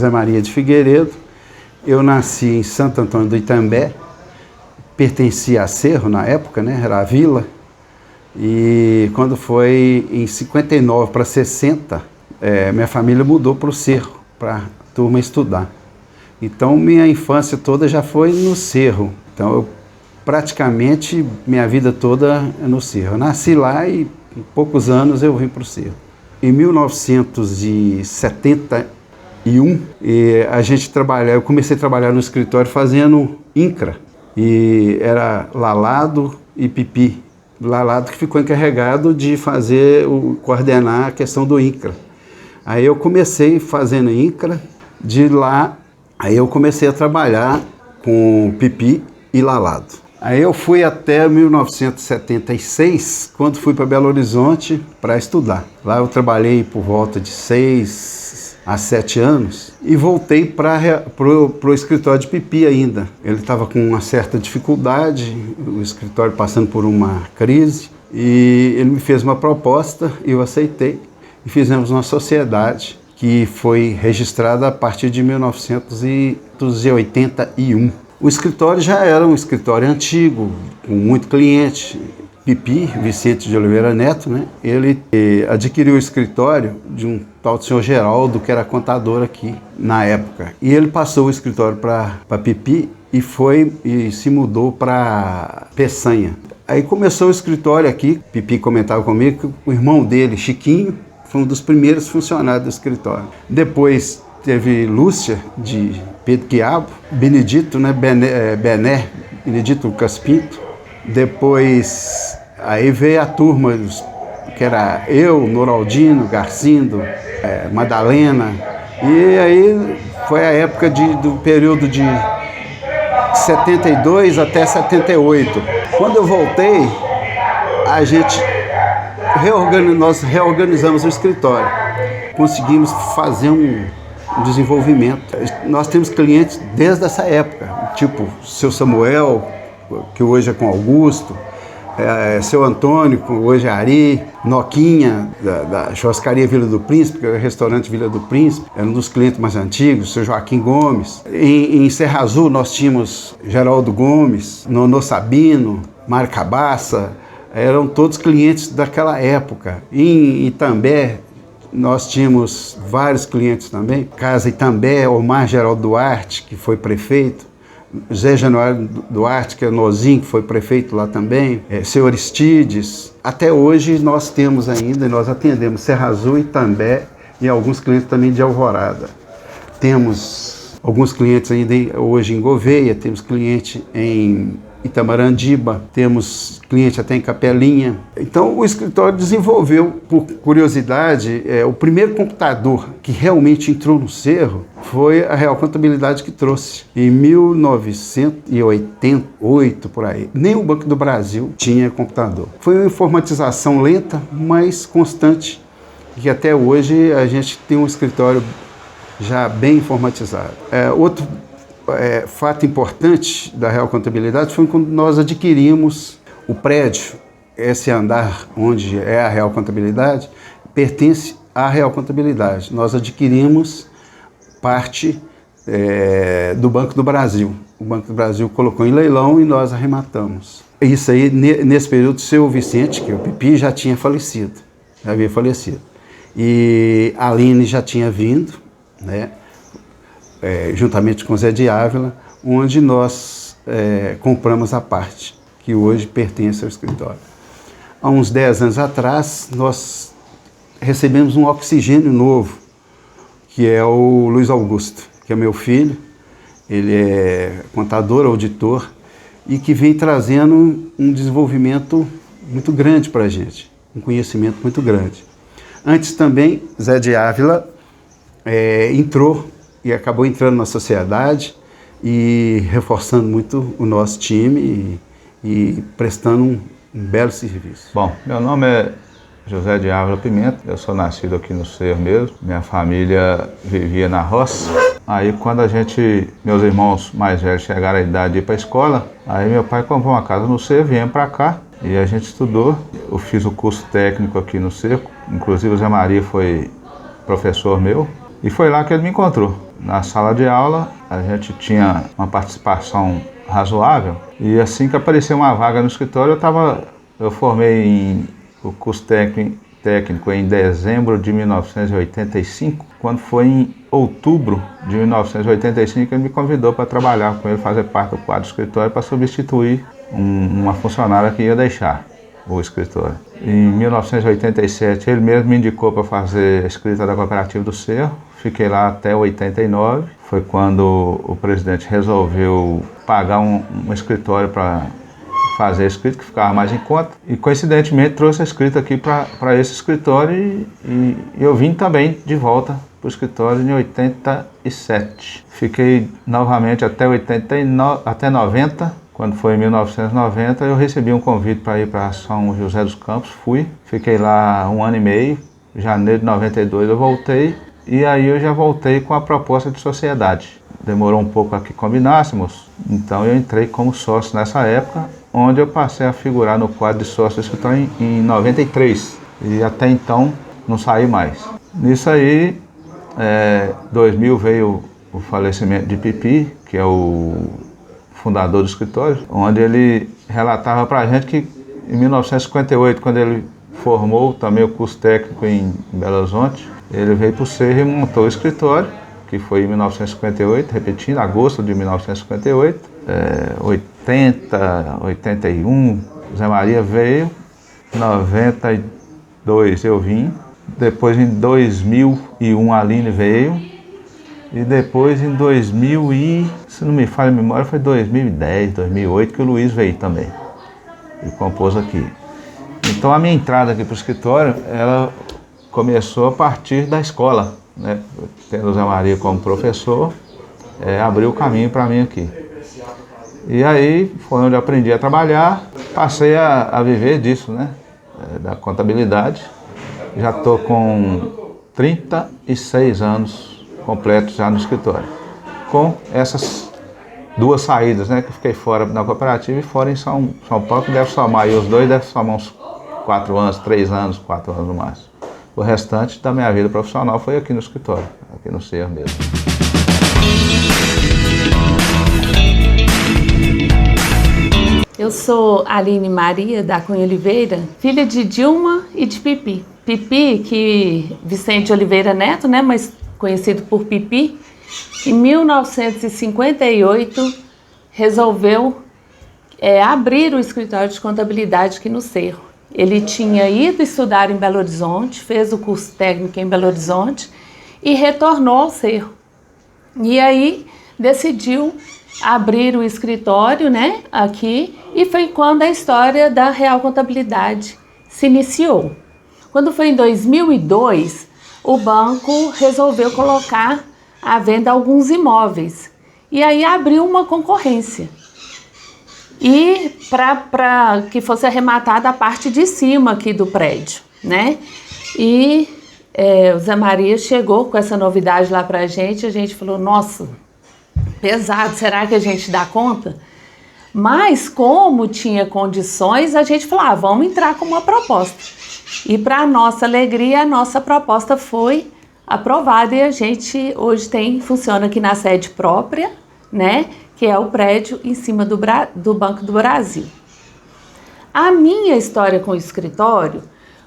José Maria de Figueiredo. Eu nasci em Santo Antônio do Itambé, pertencia a Cerro na época, né? Era a vila. E quando foi em 59 para 60, minha família mudou para o Cerro, para a turma estudar. Então minha infância toda já foi no Cerro. Então eu praticamente minha vida toda é no Cerro. Eu nasci lá e em poucos anos eu vim para o Cerro. Em 1971, eu comecei a trabalhar no escritório fazendo INCRA. E era Lalado e Pipi. Lalado que ficou encarregado de coordenar a questão do INCRA. Aí eu comecei fazendo INCRA, de lá aí eu comecei a trabalhar com Pipi e Lalado. Aí eu fui até 1976, quando fui para Belo Horizonte para estudar. Lá eu trabalhei por volta de 6 a 7 anos e voltei para o escritório de Pipi ainda. Ele estava com uma certa dificuldade, o escritório passando por uma crise, e ele me fez uma proposta e eu aceitei. E fizemos uma sociedade que foi registrada a partir de 1981. O escritório já era um escritório antigo, com muito cliente. Pipi, Vicente de Oliveira Neto, né? Ele adquiriu o escritório de um tal de senhor Geraldo, que era contador aqui na época. E ele passou o escritório para Pipi e se mudou para Peçanha. Aí começou o escritório aqui. Pipi comentava comigo que o irmão dele, Chiquinho, foi um dos primeiros funcionários do escritório. Depois teve Lúcia, de Pedro Quiabo, Benedito, né? Benedito Lucas Pinto. Depois, aí veio a turma, que era eu, Noraldino, Garcindo, Madalena. E aí foi a época do período de 72 até 78. Quando eu voltei, nós reorganizamos o escritório. Conseguimos fazer um desenvolvimento. Nós temos clientes desde essa época, tipo seu Samuel, que hoje é com Augusto, seu Antônio, que hoje é Ari, Noquinha, da churrascaria Vila do Príncipe, que é o restaurante Vila do Príncipe, era um dos clientes mais antigos, seu Joaquim Gomes. Em Serra Azul nós tínhamos Geraldo Gomes, Nonô Sabino, Mário Cabaça, eram todos clientes daquela época. Em Itambé, nós tínhamos vários clientes também. Casa Itambé, Omar Geraldo Duarte, que foi prefeito. Zé Januário Duarte, que é Nozinho, que foi prefeito lá também. Seu Aristides. Até hoje nós temos ainda, nós atendemos Serra Azul, Itambé e alguns clientes também de Alvorada. Temos alguns clientes ainda hoje em Gouveia, temos cliente em Itamarandiba, temos cliente até em Capelinha. Então o escritório desenvolveu, por curiosidade, o primeiro computador que realmente entrou no Cerro foi a Real Contabilidade que trouxe. Em 1988, por aí, nem o Banco do Brasil tinha computador. Foi uma informatização lenta, mas constante, que até hoje a gente tem um escritório já bem informatizado. Outro fato importante da Real Contabilidade foi quando nós adquirimos o prédio. Esse andar onde é a Real Contabilidade pertence à Real Contabilidade. Nós adquirimos parte do Banco do Brasil. O Banco do Brasil colocou em leilão e nós arrematamos. Isso aí, nesse período, o seu Vicente, que é o Pipi, já tinha falecido. Já havia falecido. E a Aline já tinha vindo, né? Juntamente com Zé de Ávila, onde nós compramos a parte que hoje pertence ao escritório. Há uns 10 anos atrás, nós recebemos um oxigênio novo, que é o Luiz Augusto, que é meu filho. Ele é contador, auditor, e que vem trazendo um desenvolvimento muito grande para a gente, um conhecimento muito grande. Antes também, Zé de Ávila entrou e acabou entrando na sociedade e reforçando muito o nosso time e prestando um belo serviço. Bom, meu nome é José de Ávila Pimenta, eu sou nascido aqui no Cerro mesmo, minha família vivia na roça. Aí quando meus irmãos mais velhos chegaram à idade de ir para a escola, aí meu pai comprou uma casa no Cerro, viemos para cá e a gente estudou. Eu fiz o curso técnico aqui no Cerro, inclusive o Zé Maria foi professor meu. E foi lá que ele me encontrou. na sala de aula, a gente tinha uma participação razoável, e assim que apareceu uma vaga no escritório, eu formei o curso técnico em dezembro de 1985, quando foi em outubro de 1985 ele me convidou para trabalhar com ele, fazer parte do quadro do escritório para substituir uma funcionária que ia deixar o escritório. Em 1987 ele mesmo me indicou para fazer a escrita da Cooperativa do Cerro, fiquei lá até 89, foi quando o presidente resolveu pagar um escritório para fazer a escrita, que ficava mais em conta, e coincidentemente trouxe a escrita aqui para esse escritório e eu vim também de volta para o escritório em 87. Fiquei novamente até 90, quando foi em 1990 eu recebi um convite para ir para São José dos Campos, fui, fiquei lá 1 ano e meio, em janeiro de 92 eu voltei, e aí eu já voltei com a proposta de sociedade. Demorou um pouco a que combinássemos, então eu entrei como sócio nessa época, onde eu passei a figurar no quadro de sócio do escritório em 93, e até então não saí mais. Nisso aí, 2000 veio o falecimento de Pipi, que é o fundador do escritório, onde ele relatava para a gente que em 1958, quando ele formou também o curso técnico em Belo Horizonte, ele veio para o Cerro e montou o escritório, que foi em 1958, repetindo, agosto de 1958, 80, 81, Zé Maria veio, 92 eu vim, depois em 2001 a Aline veio, e depois em 2000 se não me falha a memória, foi 2010, 2008 que o Luiz veio também, e compôs aqui. Então a minha entrada aqui para o escritório, ela começou a partir da escola, né? Tendo o Zé Maria como professor, abriu o caminho para mim aqui. E aí foi onde eu aprendi a trabalhar, passei a viver disso, né? Da contabilidade. Já estou com 36 anos completos já no escritório, com essas duas saídas, né? Que fiquei fora na cooperativa e fora em São Paulo, que deve somar, e os dois devem somar uns 4 anos, 3 anos, 4 anos no máximo. O restante da minha vida profissional foi aqui no escritório, aqui no Cerro mesmo. Eu sou Aline Maria da Cunha Oliveira, filha de Dilma e de Pipi. Pipi, que Vicente Oliveira Neto, né, mas conhecido por Pipi, em 1958 resolveu abrir o escritório de contabilidade aqui no Cerro. Ele tinha ido estudar em Belo Horizonte, fez o curso técnico em Belo Horizonte e retornou ao Cerro. E aí decidiu abrir o escritório, né, aqui, e foi quando a história da Real Contabilidade se iniciou. Quando foi em 2002, o banco resolveu colocar à venda alguns imóveis e aí abriu uma concorrência. E para que fosse arrematada a parte de cima aqui do prédio, né? E o Zé Maria chegou com essa novidade lá para a gente falou, nossa, pesado, será que a gente dá conta? Mas como tinha condições, a gente falou, vamos entrar com uma proposta. E para nossa alegria, a nossa proposta foi aprovada e a gente hoje funciona aqui na sede própria, né? Que é o prédio em cima do Banco do Brasil. A minha história com o escritório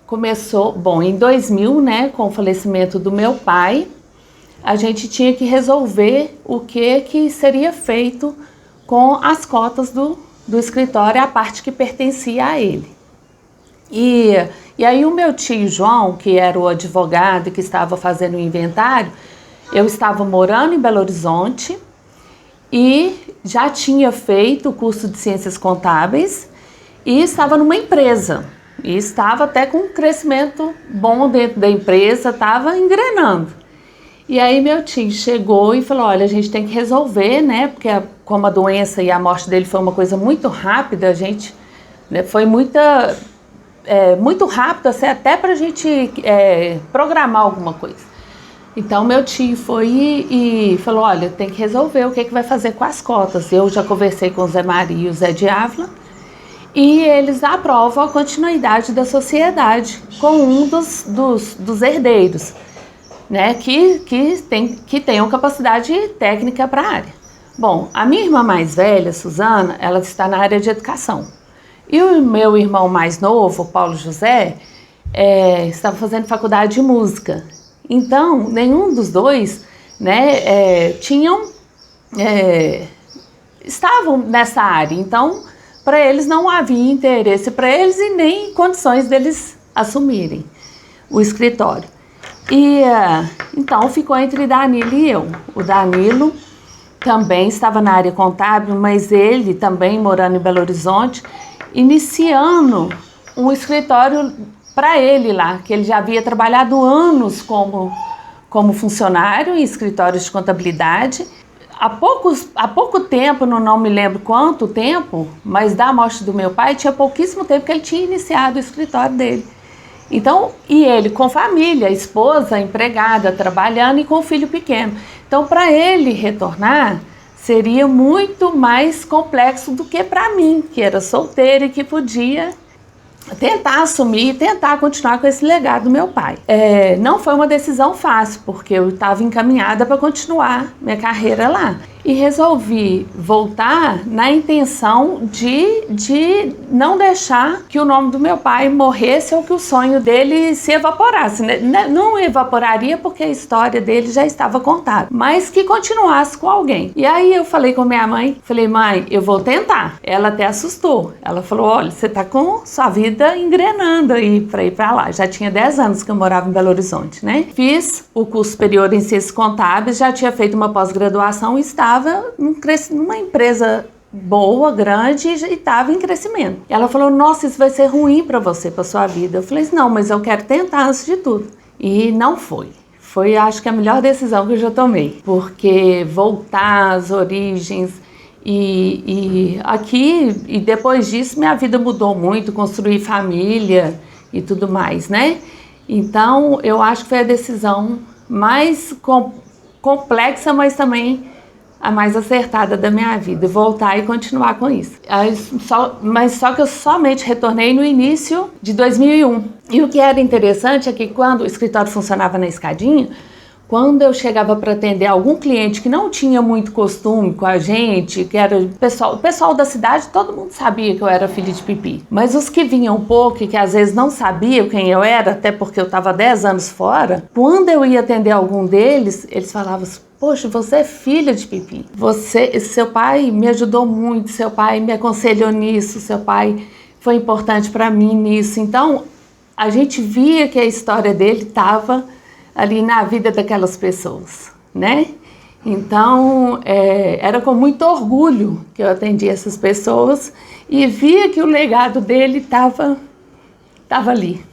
começou, em 2000, né, com o falecimento do meu pai, a gente tinha que resolver o que seria feito com as cotas do escritório, a parte que pertencia a ele. E aí o meu tio João, que era o advogado que estava fazendo o inventário, eu estava morando em Belo Horizonte, e já tinha feito o curso de Ciências Contábeis e estava numa empresa. E estava até com um crescimento bom dentro da empresa, estava engrenando. E aí meu tio chegou e falou, olha, a gente tem que resolver, né? Porque como a doença e a morte dele foi uma coisa muito rápida, a gente, né, foi muito rápido, assim, até para a gente programar alguma coisa. Então meu tio foi e falou, olha, tem que resolver o que vai fazer com as cotas. Eu já conversei com o Zé Maria e o Zé de Ávila e eles aprovam a continuidade da sociedade com um dos herdeiros. né, que tenham capacidade técnica para a área. Bom, a minha irmã mais velha, Suzana, ela está na área de educação. E o meu irmão mais novo, Paulo José, estava fazendo faculdade de música. Então, nenhum dos dois, né, estavam nessa área. Então, para eles não havia interesse para eles e nem condições deles assumirem o escritório. E então ficou entre Danilo e eu. O Danilo também estava na área contábil, mas ele também morando em Belo Horizonte, iniciando um escritório para ele lá, que ele já havia trabalhado anos como funcionário em escritórios de contabilidade. Há pouco tempo, não me lembro quanto tempo, mas da morte do meu pai, tinha pouquíssimo tempo que ele tinha iniciado o escritório dele. Então, e ele com família, esposa, empregada, trabalhando e com um filho pequeno. Então, para ele retornar, seria muito mais complexo do que para mim, que era solteira e que podia tentar assumir, tentar continuar com esse legado do meu pai. Não foi uma decisão fácil, porque eu estava encaminhada para continuar minha carreira lá. E resolvi voltar na intenção de não deixar que o nome do meu pai morresse ou que o sonho dele se evaporasse. Não evaporaria porque a história dele já estava contada, mas que continuasse com alguém. E aí eu falei com minha mãe, mãe, eu vou tentar. Ela até assustou. Ela falou, olha, você está com sua vida engrenando aí para ir para lá. Já tinha 10 anos que eu morava em Belo Horizonte, né? Fiz o curso superior em Ciências Contábeis, já tinha feito uma pós-graduação e estava numa empresa boa, grande e estava em crescimento. Ela falou, nossa, isso vai ser ruim para você, para sua vida. Eu falei, não, mas eu quero tentar antes de tudo. E não foi. Foi, acho que a melhor decisão que eu já tomei, porque voltar às origens e aqui, e depois disso minha vida mudou muito, construí família e tudo mais, né? Então, eu acho que foi a decisão mais complexa, mas também a mais acertada da minha vida, voltar e continuar com isso. Mas só que eu somente retornei no início de 2001. E o que era interessante é que quando o escritório funcionava na escadinha, quando eu chegava para atender algum cliente que não tinha muito costume com a gente, que era o pessoal da cidade, todo mundo sabia que eu era filha de Pipi. Mas os que vinham pouco e que às vezes não sabiam quem eu era, até porque eu estava 10 anos fora, quando eu ia atender algum deles, eles falavam assim, poxa, você é filha de Pipi. Seu pai me ajudou muito, seu pai me aconselhou nisso, seu pai foi importante para mim nisso. Então, a gente via que a história dele estava ali na vida daquelas pessoas, né? Então, era com muito orgulho que eu atendia essas pessoas e via que o legado dele estava ali.